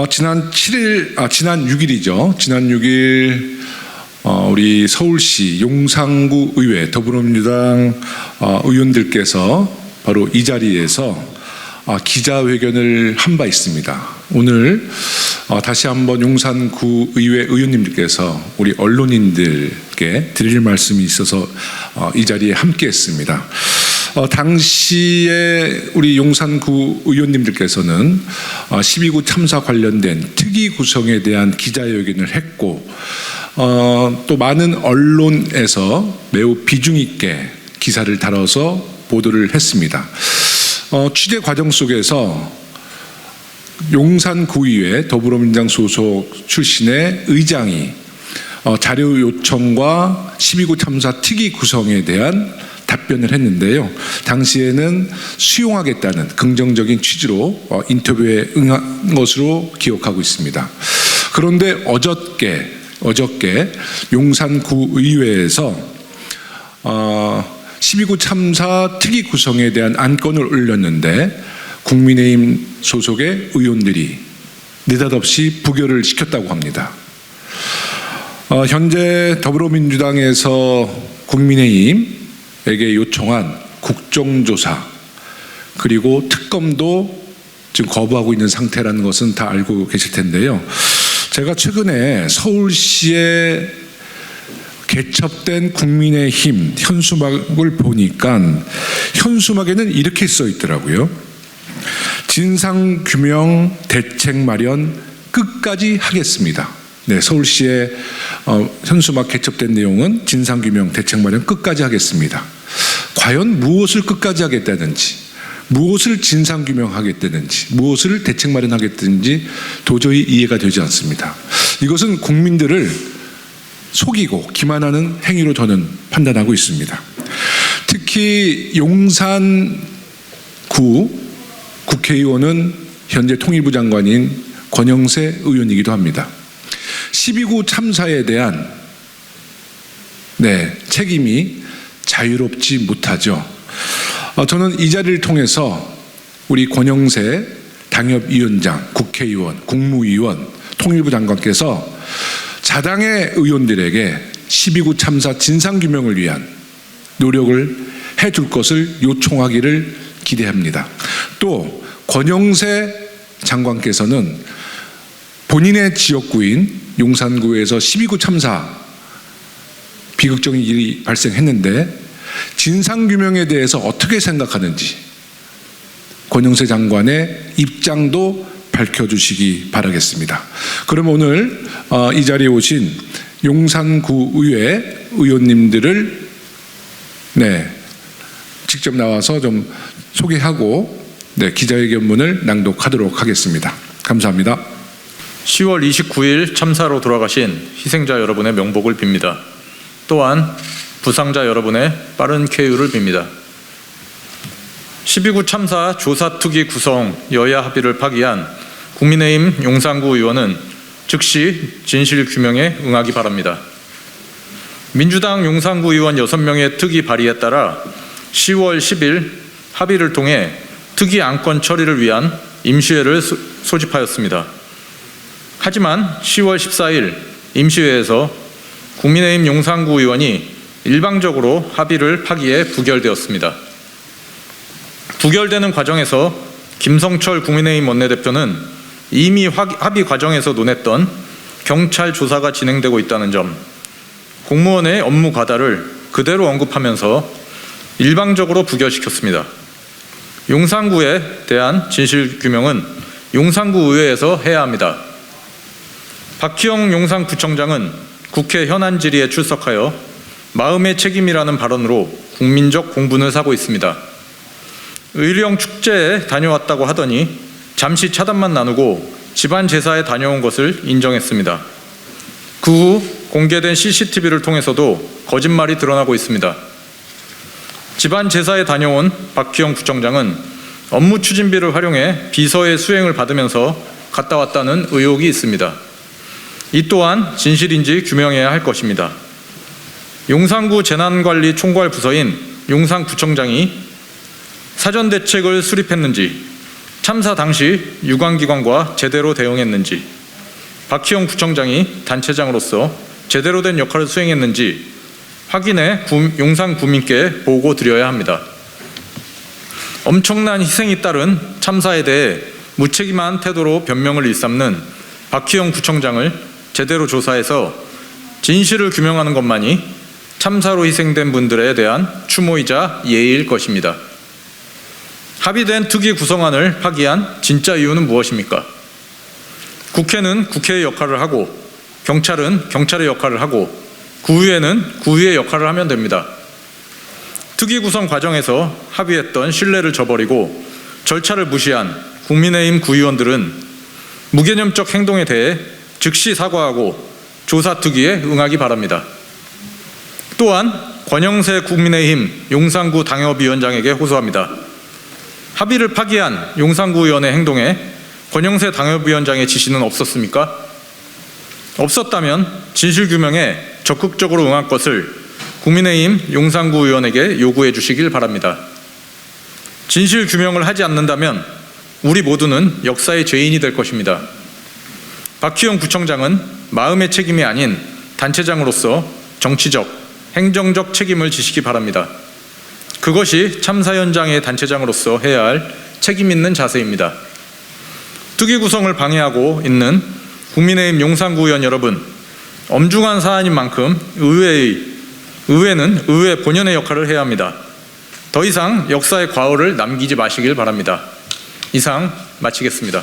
지난 6일이죠. 지난 6일 우리 서울시 용산구 의회 더불어민주당 의원들께서 바로 이 자리에서 기자회견을 한 바 있습니다. 오늘 다시 한번 용산구 의회 의원님들께서 우리 언론인들께 드릴 말씀이 있어서 이 자리에 함께했습니다. 당시에 우리 용산구 의원님들께서는 12구 참사 관련된 특위 구성에 대한 기자회견을 했고 또 많은 언론에서 매우 비중 있게 기사를 다뤄서 보도를 했습니다. 취재 과정 속에서 용산구의회 더불어민주당 소속 출신의 의장이 자료 요청과 12구 참사 특위 구성에 대한 답변을 했는데요. 당시에는 수용하겠다는 긍정적인 취지로 인터뷰에 응한 것으로 기억하고 있습니다. 그런데 어저께 용산구 의회에서 12구 참사 특위 구성에 대한 안건을 올렸는데 국민의힘 소속의 의원들이 느닷없이 부결을 시켰다고 합니다. 현재 더불어민주당에서 국민의힘에게 요청한 국정조사 그리고 특검도 지금 거부하고 있는 상태라는 것은 다 알고 계실 텐데요. 제가 최근에 서울시에 개첩된 국민의힘 현수막을 보니까 현수막에는 이렇게 써 있더라고요. 진상규명 대책 마련 끝까지 하겠습니다. 네, 서울시의 현수막 개첩된 내용은 진상규명 대책 마련 끝까지 하겠습니다. 과연 무엇을 끝까지 하겠다는지, 무엇을 진상규명하겠다는지, 무엇을 대책 마련하겠다는지 도저히 이해가 되지 않습니다. 이것은 국민들을 속이고 기만하는 행위로 저는 판단하고 있습니다. 특히 용산구 국회의원은 현재 통일부 장관인 권영세 의원이기도 합니다. 12구 참사에 대한 책임이 자유롭지 못하죠. 저는 이 자리를 통해서 우리 권영세 당협위원장, 국회의원, 국무위원, 통일부 장관께서 자당의 의원들에게 12구 참사 진상규명을 위한 노력을 해줄 것을 요청하기를 기대합니다. 또 권영세 장관께서는 본인의 지역구인 용산구에서 12구 참사 비극적인 일이 발생했는데 진상규명에 대해서 어떻게 생각하는지 권영세 장관의 입장도 밝혀주시기 바라겠습니다. 그럼 오늘 이 자리에 오신 용산구 의회 의원님들을 직접 나와서 좀 소개하고 기자회견문을 낭독하도록 하겠습니다. 감사합니다. 10월 29일 참사로 돌아가신 희생자 여러분의 명복을 빕니다. 또한 부상자 여러분의 빠른 쾌유를 빕니다. 12구 참사 조사특위 구성 여야 합의를 파기한 국민의힘 용산구 의원은 즉시 진실규명에 응하기 바랍니다. 민주당 용산구 의원 6명의 특위 발의에 따라 10월 10일 합의를 통해 특위 안건 처리를 위한 임시회를 소집하였습니다. 하지만 10월 14일 임시회에서 국민의힘 용산구 의원이 일방적으로 합의를 파기해 부결되었습니다. 부결되는 과정에서 김성철 국민의힘 원내대표는 이미 합의 과정에서 논했던 경찰 조사가 진행되고 있다는 점, 공무원의 업무 과다를 그대로 언급하면서 일방적으로 부결시켰습니다. 용산구에 대한 진실규명은 용산구 의회에서 해야 합니다. 박희영 용산구청장은 국회 현안 질의에 출석하여 마음의 책임이라는 발언으로 국민적 공분을 사고 있습니다. 의령 축제에 다녀왔다고 하더니 잠시 차단만 나누고 집안 제사에 다녀온 것을 인정했습니다. 그 후 공개된 CCTV를 통해서도 거짓말이 드러나고 있습니다. 집안 제사에 다녀온 박희영 구청장은 업무 추진비를 활용해 비서의 수행을 받으면서 갔다 왔다는 의혹이 있습니다. 이 또한 진실인지 규명해야 할 것입니다. 용산구 재난관리 총괄 부서인 용산구청장이 사전대책을 수립했는지 참사 당시 유관기관과 제대로 대응했는지, 박희영 구청장이 단체장으로서 제대로 된 역할을 수행했는지 확인해 용산 구민께 보고 드려야 합니다. 엄청난 희생이 따른 참사에 대해 무책임한 태도로 변명을 일삼는 박희영 구청장을 제대로 조사해서 진실을 규명하는 것만이 참사로 희생된 분들에 대한 추모이자 예의일 것입니다. 합의된 특위 구성안을 파기한 진짜 이유는 무엇입니까? 국회는 국회의 역할을 하고 경찰은 경찰의 역할을 하고 구의회는 구의의 역할을 하면 됩니다. 특위 구성 과정에서 합의했던 신뢰를 저버리고 절차를 무시한 국민의힘 구의원들은 무개념적 행동에 대해 즉시 사과하고 조사특위에 응하기 바랍니다. 또한 권영세 국민의힘 용산구 당협위원장에게 호소합니다. 합의를 파기한 용산구 의원의 행동에 권영세 당협위원장의 지시는 없었습니까? 없었다면 진실규명에 적극적으로 응할 것을 국민의힘 용산구 의원에게 요구해 주시길 바랍니다. 진실규명을 하지 않는다면 우리 모두는 역사의 죄인이 될 것입니다. 박희영 구청장은 마음의 책임이 아닌 단체장으로서 정치적, 행정적 책임을 지시기 바랍니다. 그것이 참사 현장의 단체장으로서 해야 할 책임 있는 자세입니다. 특위 구성을 방해하고 있는 국민의힘 용산구 의원 여러분, 엄중한 사안인 만큼 의회는 의회 본연의 역할을 해야 합니다. 더 이상 역사의 과오를 남기지 마시길 바랍니다. 이상 마치겠습니다.